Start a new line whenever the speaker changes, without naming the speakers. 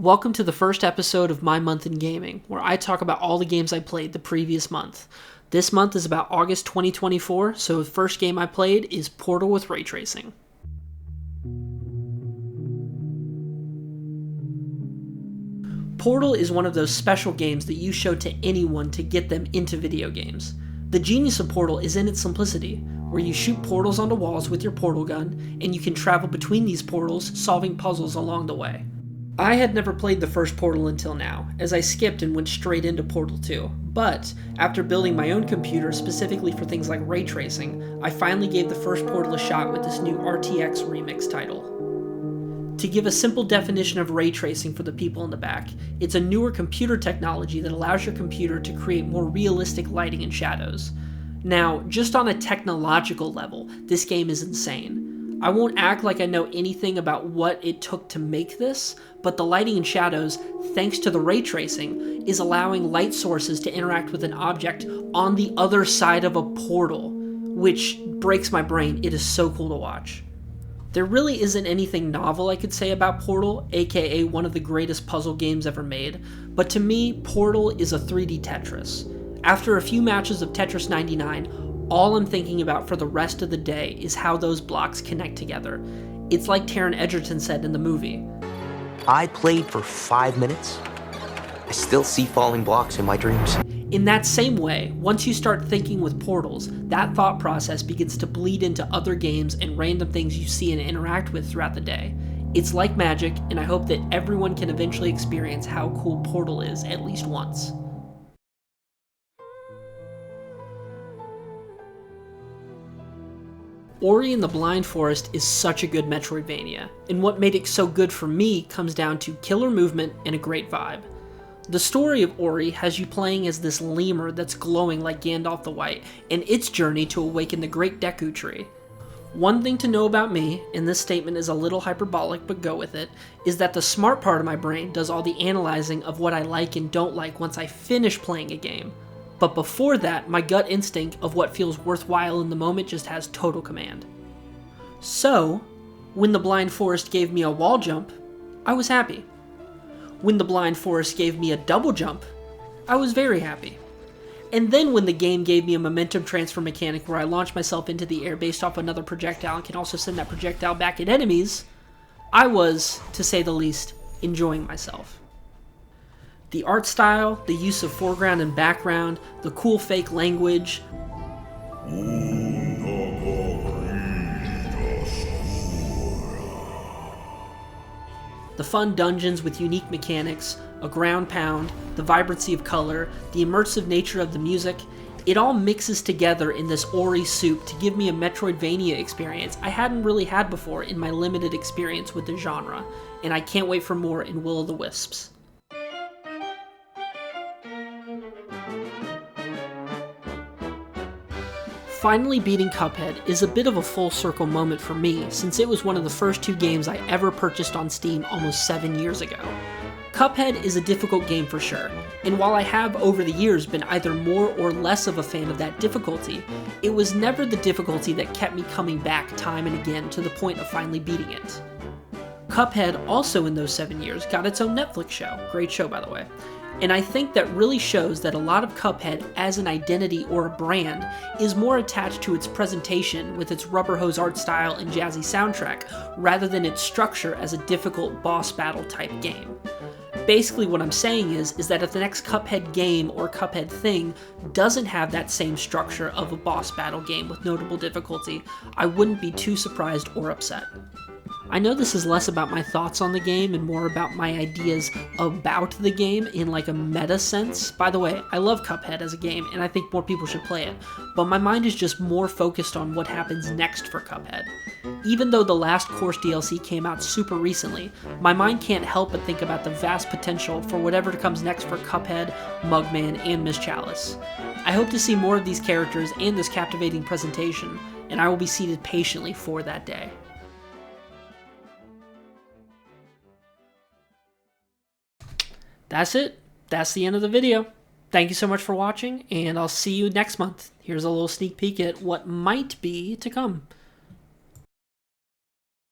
Welcome to the first episode of My Month in Gaming, where I talk about all the games I played the previous month. This month is about August 2024, so the first game I played is Portal with ray tracing. Portal is one of those special games that you show to anyone to get them into video games. The genius of Portal is in its simplicity, where you shoot portals onto walls with your portal gun, and you can travel between these portals, solving puzzles along the way. I had never played the first Portal until now, as I skipped and went straight into Portal 2, but after building my own computer specifically for things like ray tracing, I finally gave the first Portal a shot with this new RTX Remix title. To give a simple definition of ray tracing for the people in the back, it's a newer computer technology that allows your computer to create more realistic lighting and shadows. Now, just on a technological level, this game is insane. I won't act like I know anything about what it took to make this, but the lighting and shadows, thanks to the ray tracing, is allowing light sources to interact with an object on the other side of a portal, which breaks my brain. It is so cool to watch. There really isn't anything novel I could say about Portal, aka one of the greatest puzzle games ever made, but to me, Portal is a 3D Tetris. After a few matches of Tetris 99, all I'm thinking about for the rest of the day is how those blocks connect together. It's like Taron Egerton said in the movie.
I played for 5 minutes. I still see falling blocks in my dreams.
In that same way, once you start thinking with portals, that thought process begins to bleed into other games and random things you see and interact with throughout the day. It's like magic, and I hope that everyone can eventually experience how cool Portal is at least once. Ori and the Blind Forest is such a good Metroidvania, and what made it so good for me comes down to killer movement and a great vibe. The story of Ori has you playing as this lemur that's glowing like Gandalf the White, and its journey to awaken the Great Deku Tree. One thing to know about me, and this statement is a little hyperbolic but go with it, is that the smart part of my brain does all the analyzing of what I like and don't like once I finish playing a game. But before that, my gut instinct of what feels worthwhile in the moment just has total command. So, when the Blind Forest gave me a wall jump, I was happy. When the Blind Forest gave me a double jump, I was very happy. And then when the game gave me a momentum transfer mechanic where I launch myself into the air based off another projectile and can also send that projectile back at enemies, I was, to say the least, enjoying myself. The art style, the use of foreground and background, the cool fake language, the fun dungeons with unique mechanics, a ground pound, the vibrancy of color, the immersive nature of the music, it all mixes together in this Ori soup to give me a Metroidvania experience I hadn't really had before in my limited experience with the genre, and I can't wait for more in Will-O-The-Wisps. Finally beating Cuphead is a bit of a full circle moment for me, since it was one of the first 2 games I ever purchased on Steam almost 7 years ago. Cuphead is a difficult game for sure, and while I have over the years been either more or less of a fan of that difficulty, it was never the difficulty that kept me coming back time and again to the point of finally beating it. Cuphead also in those 7 years got its own Netflix show, great show by the way. And I think that really shows that a lot of Cuphead as an identity or a brand is more attached to its presentation with its rubber hose art style and jazzy soundtrack, rather than its structure as a difficult boss battle type game. Basically what I'm saying is that if the next Cuphead game or Cuphead thing doesn't have that same structure of a boss battle game with notable difficulty, I wouldn't be too surprised or upset. I know this is less about my thoughts on the game and more about my ideas about the game in like a meta sense. By the way, I love Cuphead as a game and I think more people should play it, but my mind is just more focused on what happens next for Cuphead. Even though the last Course DLC came out super recently, my mind can't help but think about the vast potential for whatever comes next for Cuphead, Mugman, and Miss Chalice. I hope to see more of these characters and this captivating presentation, and I will be seated patiently for that day. That's it. That's the end of the video. Thank you so much for watching, and I'll see you next month. Here's a little sneak peek at what might be to come.